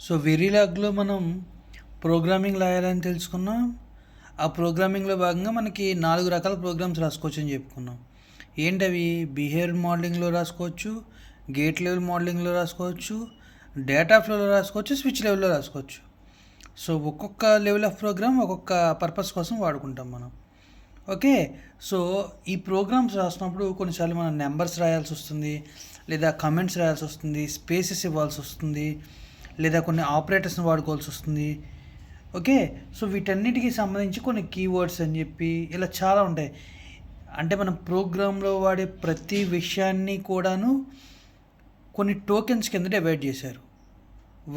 So వెరీలాగ్లో మనం programming రాయాలని తెలుసుకున్నాం. ఆ ప్రోగ్రామింగ్లో భాగంగా మనకి 4 రకాల ప్రోగ్రామ్స్ రాసుకోవచ్చు అని చెప్పుకున్నాం. ఏంటవి? బిహేవియర్ మోడలింగ్లో రాసుకోవచ్చు, గేట్ లెవెల్ మోడలింగ్లో రాసుకోవచ్చు, డేటా ఫ్లోలో రాసుకోవచ్చు, స్విచ్ లెవెల్లో రాసుకోవచ్చు. సో ఒక్కొక్క లెవెల్ ఆఫ్ ప్రోగ్రామ్ ఒక్కొక్క పర్పస్ కోసం వాడుకుంటాం మనం. ఓకే. సో ఈ ప్రోగ్రామ్స్ రాసినప్పుడు కొన్నిసార్లు మనం నెంబర్స్ రాయాల్సి వస్తుంది, లేదా కమెంట్స్ రాయాల్సి వస్తుంది, స్పేసెస్ ఇవ్వాల్సి వస్తుంది, లేదా కొన్ని ఆపరేటర్స్ని వాడుకోవాల్సి వస్తుంది. ఓకే. సో వీటన్నిటికీ సంబంధించి కొన్ని కీవర్డ్స్ అని చెప్పి ఇలా చాలా ఉంటాయి. అంటే మనం ప్రోగ్రాంలో వాడే ప్రతి విషయాన్ని కూడాను కొన్ని టోకెన్స్ కింద డివైడ్ చేశారు.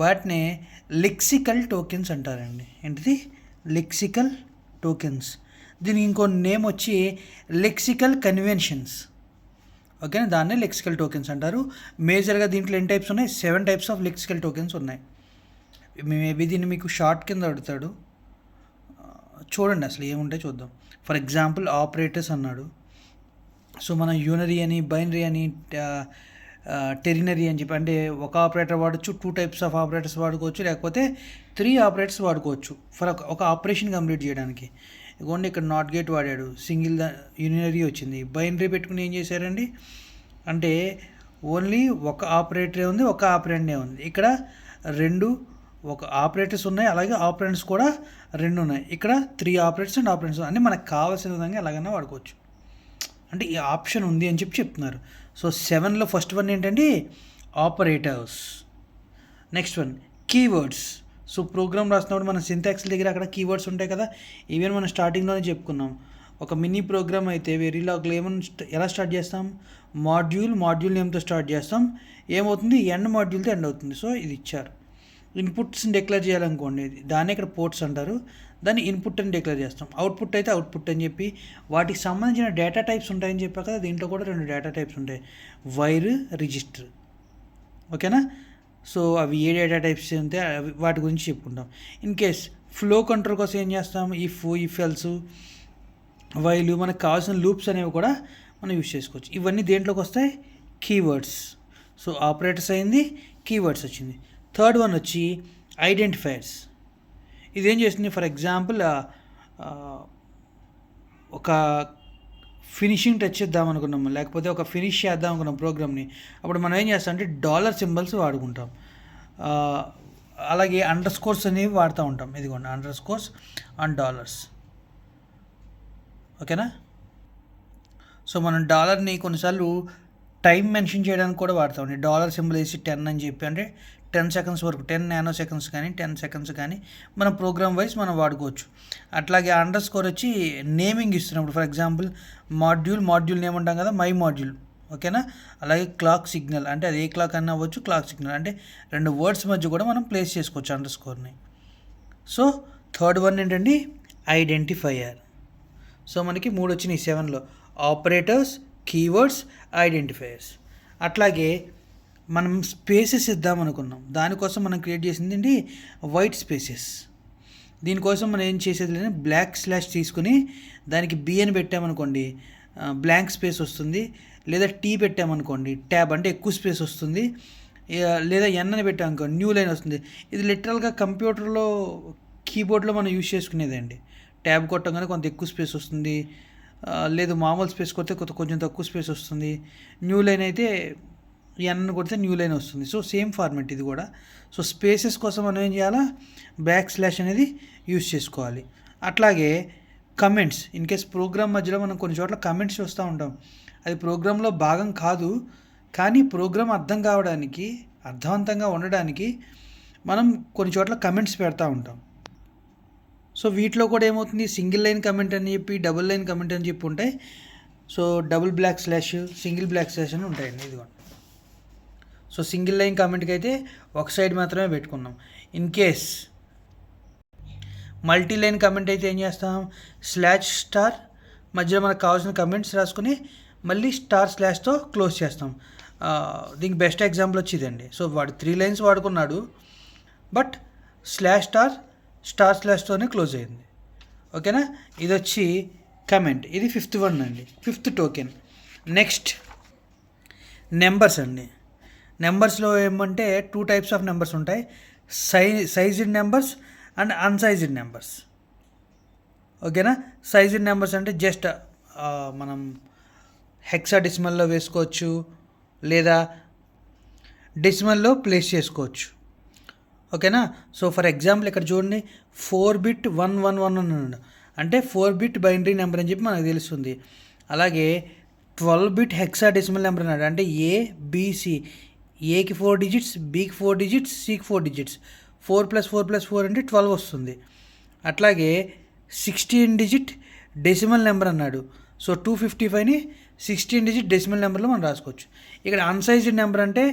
వాటినే లెక్సికల్ టోకెన్స్ అంటారండి. ఏంటిది? Lexical tokens. దీనికి ఇంకో నేమ్ వచ్చి లెక్సికల్ కన్వెన్షన్స్. ఓకేనా? దాన్నే లెక్సికల్ టోకెన్స్ అంటారు. మేజర్గా దీంట్లో ఎన్ని టైప్స్ ఉన్నాయి? 7 టైప్స్ ఆఫ్ లెక్సికల్ టోకెన్స్ ఉన్నాయి. మేబీ దీన్ని మీకు షార్ట్ కింద అడుగుతాడు, చూడండి అసలు ఏముంటాయి చూద్దాం. ఫర్ ఎగ్జాంపుల్ ఆపరేటర్స్ అన్నాడు. సో మనం యూనరీ అని, బైనరీ అని, టెరినరీ అని చెప్పి, అంటే ఒక ఆపరేటర్ వాడచ్చు, 2 టైప్స్ ఆఫ్ ఆపరేటర్స్ వాడుకోవచ్చు, లేకపోతే 3 ఆపరేటర్స్ వాడుకోవచ్చు ఫర్ ఒక ఆపరేషన్ కంప్లీట్ చేయడానికి. ఇదిగోండి ఇక్కడ నాట్ గేట్ వాడాడు, సింగిల్ యూనినరీ వచ్చింది. బైనరీ పెట్టుకుని ఏం చేశారండి అంటే ఓన్లీ ఒక ఆపరేటరే ఉంది, ఒక ఆపరెండే ఉంది. ఇక్కడ ఒక ఆపరేటర్స్ ఉన్నాయి, అలాగే ఆపరెంట్స్ కూడా 2 ఉన్నాయి. ఇక్కడ 3 ఆపరేటర్స్ అండ్ ఆపరెంట్స్ అంటే మనకు కావాల్సిన విధంగా ఎలాగైనా వాడుకోవచ్చు. అంటే ఈ ఆప్షన్ ఉంది అని చెప్తున్నారు. సో 7లో ఫస్ట్ వన్ ఏంటంటే operators. Next one keywords. So program రాసినప్పుడు మన సింటాక్స్ దగ్గర అక్కడ కీవర్డ్స్ ఉంటాయి కదా. ఈవెన్ మనం స్టార్టింగ్లోనే చెప్పుకున్నాం. ఒక మినీ ప్రోగ్రామ్ అయితే వెరీలాగ్లో ఎలా స్టార్ట్ చేస్తాం? మాడ్యూల్ నేమ్తో స్టార్ట్ చేస్తాం. ఏమవుతుంది? ఎండ్ మాడ్యూల్తో ఎండ్ అవుతుంది. సో ఇది ఇచ్చారు. ఇన్పుట్స్ని డిక్లేర్ చేయాలనుకోండి, దాన్ని ఇక్కడ పోర్ట్స్ అంటారు. దాన్ని ఇన్పుట్ అని డిక్లేర్ చేస్తాం. అవుట్పుట్ అయితే అవుట్పుట్ అని చెప్పి వాటికి సంబంధించిన డేటా టైప్స్ ఉంటాయని చెప్పా కదా. దీంట్లో కూడా 2 డేటా టైప్స్ ఉంటాయి, వైర్, రిజిస్టర్. ఓకేనా? సో అవి ఏ డేటా టైప్స్ ఉంటాయి వాటి గురించి చెప్పుకుంటాం. ఇన్ కేస్ ఫ్లో కంట్రోల్ కోసం ఏం చేస్తాం? ఇఫ్ ఎల్స్, వైలు, మనకు కావాల్సిన లూప్స్ అనేవి కూడా మనం యూజ్ చేసుకోవచ్చు. ఇవన్నీ దేంట్లోకి వస్తాయి? కీవర్డ్స్. సో ఆపరేటర్స్ అయింది, కీవర్డ్స్ వచ్చింది. థర్డ్ వన్ వచ్చి ఐడెంటిఫైయర్స్. ఇదేం చేస్తుంది? ఫర్ ఎగ్జాంపుల్ ఒక ఫినిషింగ్ టచ్ చేద్దాం అనుకున్నాము, లేకపోతే ఒక ఫినిష్ చేద్దాం అనుకున్నాం ప్రోగ్రామ్ని. అప్పుడు మనం ఏం చేస్తాం అంటే డాలర్ సింబల్స్ వాడుకుంటాం. అలాగే అండర్ స్కోర్స్ అనేవి వాడుతూ ఉంటాం. ఇదిగోండి అండర్ స్కోర్స్ అండ్ డాలర్స్. ఓకేనా? సో మనం డాలర్ని కొన్నిసార్లు టైం మెన్షన్ చేయడానికి కూడా వాడతామండి. డాలర్ సింబల్ వేసి 10 అని చెప్పి, అంటే 10 సెకండ్స్ వరకు, 10 నానో సెకండ్స్ కానీ 10 సెకండ్స్ కానీ మన ప్రోగ్రామ్ వైజ్ మనం వాడుకోవచ్చు. అట్లాగే అండర్ స్కోర్ వచ్చి నేమింగ్ ఇస్తున్నప్పుడు, ఫర్ ఎగ్జాంపుల్ మాడ్యూల్ నేమ్ ఉంటాం కదా, మై మాడ్యూల్. ఓకేనా? అలాగే క్లాక్ సిగ్నల్, అంటే అది ఏ క్లాక్ అన్నా అవ్వచ్చు, క్లాక్ సిగ్నల్ అంటే 2 వర్డ్స్ మధ్య కూడా మనం ప్లేస్ చేసుకోవచ్చు అండర్ స్కోర్ని. సో థర్డ్ వన్ ఏంటండి? ఐడెంటిఫైయర్. సో మనకి 3 వచ్చినాయి 7లో: ఆపరేటర్స్, కీవర్డ్స్, ఐడెంటిఫైయర్స్. అట్లాగే మనం స్పేసెస్ ఇద్దాం అనుకున్నాం. దానికోసం మనం క్రియేట్ చేసింది ఏంటి? White spaces. దీనికోసం మనం ఏం చేసేది లేదు, బ్లాక్ స్లాష్ తీసుకుని దానికి బి అని పెట్టామనుకోండి, బ్లాంక్ స్పేస్ వస్తుంది. లేదా టీ పెట్టామనుకోండి, ట్యాబ్ అంటే ఎక్కువ స్పేస్ వస్తుంది. లేదా ఎన్ అని పెట్టామనుకోండి, న్యూ లైన్ వస్తుంది. ఇది లిటరల్గా కంప్యూటర్లో కీబోర్డ్లో మనం యూజ్ చేసుకునేదండి. ట్యాబ్ కొట్టగానే కొంత ఎక్కువ స్పేస్ వస్తుంది, లేదు మామూలు స్పేస్ కొడితే కొంచెం తక్కువ స్పేస్ వస్తుంది. న్యూ లైన్ అయితే ఎన్ కొడితే న్యూ లైన్ వస్తుంది. సో సేమ్ ఫార్మెట్ ఇది కూడా. సో స్పేసెస్ కోసం మనం ఏం చేయాలా? బ్యాక్ స్లాష్ అనేది యూజ్ చేసుకోవాలి. అట్లాగే కమెంట్స్. ఇన్ కేస్ ప్రోగ్రామ్ మధ్యలో మనం కొన్ని చోట్ల కమెంట్స్ చూస్తూ ఉంటాం. అది ప్రోగ్రాంలో భాగం కాదు, కానీ ప్రోగ్రామ్ అర్థవంతంగా ఉండడానికి మనం కొన్ని చోట్ల కమెంట్స్ పెడతా ఉంటాం. సో వీటిలో కూడా ఏమవుతుంది? సింగిల్ లైన్ కమెంట్ అని చెప్పి, డబుల్ లైన్ కమెంట్ అని చెప్పి ఉంటాయి. So double block slash, single block slash అని ఉంటాయండి. ఇదిగోండి. సో సింగిల్ లైన్ కమెంట్కి అయితే ఒక సైడ్ మాత్రమే పెట్టుకున్నాం. In case multi line comment అయితే ఏం చేస్తాం? స్లాష్ స్టార్ మధ్యలో మనకు కావాల్సిన కమెంట్స్ రాసుకుని మళ్ళీ స్టార్ స్లాష్తో క్లోజ్ చేస్తాం. దీనికి బెస్ట్ ఎగ్జాంపుల్ వచ్చి ఇదండి. సో వాడు 3 లైన్స్ వాడుకున్నాడు, బట్ స్టార్ స్లాష్తోనే క్లోజ్ అయింది. ఓకేనా? ఇది వచ్చి కమెంట్. ఇది 5th వన్ అండి, 5th టోకెన్. నెక్స్ట్ నెంబర్స్ అండి. నెంబర్స్లో ఏమంటే 2 టైప్స్ ఆఫ్ నెంబర్స్ ఉంటాయి, సైజ్డ్ నెంబర్స్ అండ్ అన్సైజ్డ్ నెంబర్స్. ఓకేనా. సైజ్డ్ నెంబర్స్ అంటే జస్ట్ మనం హెక్సాడెసిమల్లో వేసుకోవచ్చు లేదా డెసిమల్లో ప్లేస్ చేసుకోవచ్చు. ఓకేనా. సో ఫర్ ఎగ్జాంపుల్ ఇక్కడ చూడండి 4 బిట్ 111 అన్నాడు, అంటే 4 బిట్ బైనరీ నెంబర్ అని చెప్పి మనకు తెలుస్తుంది. అలాగే 12 బిట్ హెక్సాడెసిమల్ నెంబర్ అన్నాడు, అంటే ఏబిసి, ఏకి 4 డిజిట్స్, బీకి 4 డిజిట్స్, సికి 4 డిజిట్స్, 4 + 4 + 4 అంటే 12 వస్తుంది. అట్లాగే 16 డిజిట్ డెసిమల్ నెంబర్ అన్నాడు, సో 255ని 16 డిజిట్ డెసిమల్ నెంబర్లో మనం రాసుకోవచ్చు. ఇక్కడ అన్సైజ్డ్ నెంబర్ అంటే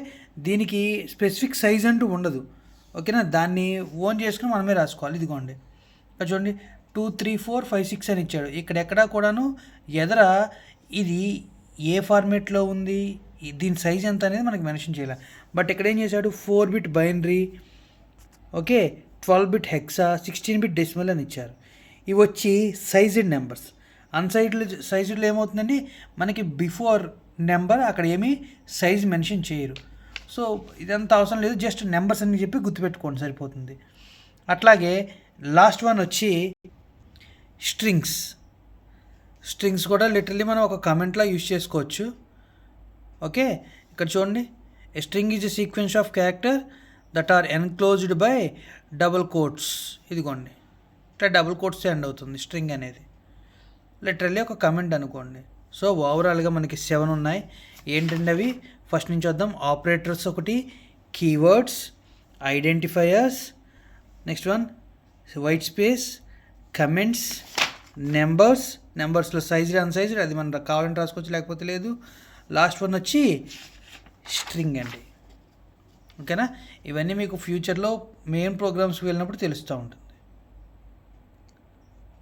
దీనికి స్పెసిఫిక్ సైజ్ అంటూ ఉండదు. ఓకేనా. దాన్ని ఓన్ చేసుకుని మనమే రాసుకోవాలి. ఇదిగోండి ఇక్కడ చూడండి 2 3 4 5 6 అని ఇచ్చాడు. ఇక్కడ ఎక్కడా కూడాను ఎదర ఇది ఏ ఫార్మేట్లో ఉంది, దీని సైజ్ ఎంత అనేది మనకి మెన్షన్ చేయాలి. బట్ ఇక్కడ ఏం చేశాడు, 4 bit binary, okay, 12 bit hexa, 16 bit decimal అని ఇచ్చారు. ఇవి వచ్చి సైజ్డ్ నెంబర్స్. సైజ్డ్లో ఏమవుతుందండి, మనకి బిఫోర్ నెంబర్ అక్కడ ఏమీ సైజ్ మెన్షన్ చేయరు. సో ఇదంతా అవసరం లేదు, జస్ట్ నెంబర్స్ అని చెప్పి గుర్తుపెట్టుకోండి సరిపోతుంది. అట్లాగే లాస్ట్ వన్ వచ్చి స్ట్రింగ్స్ కూడా లిటరల్లీ మనం ఒక కమెంట్లో యూజ్ చేసుకోవచ్చు. ఓకే. ఇక్కడ చూడండి, a string is a sequence of character that are enclosed by double quotes. ఇదిగోండి ఇట్లా డబుల్ కోట్స్ ఎండ్ అవుతుంది స్ట్రింగ్ అనేది, లిటరల్లీ ఒక కమెంట్ అనుకోండి. సో ఓవరాల్గా మనకి 7 ఉన్నాయి. ఏంటంటే అవి ఫస్ట్ నుంచి వద్దాం. ఆపరేటర్స్ ఒకటి, keywords, identifiers, next one white space, comments, నెంబర్స్లో సైజ్డ్ అన్సైజ్డ్, అది మనం కావాలంటే రాసుకోవచ్చు లేకపోతే లేదు. లాస్ట్ వన్ వచ్చి స్ట్రింగ్ అండి. ఓకేనా. ఇవన్నీ మీకు ఫ్యూచర్లో మెయిన్ ప్రోగ్రామ్స్కి వెళ్ళినప్పుడు తెలుస్తూ ఉంటుంది.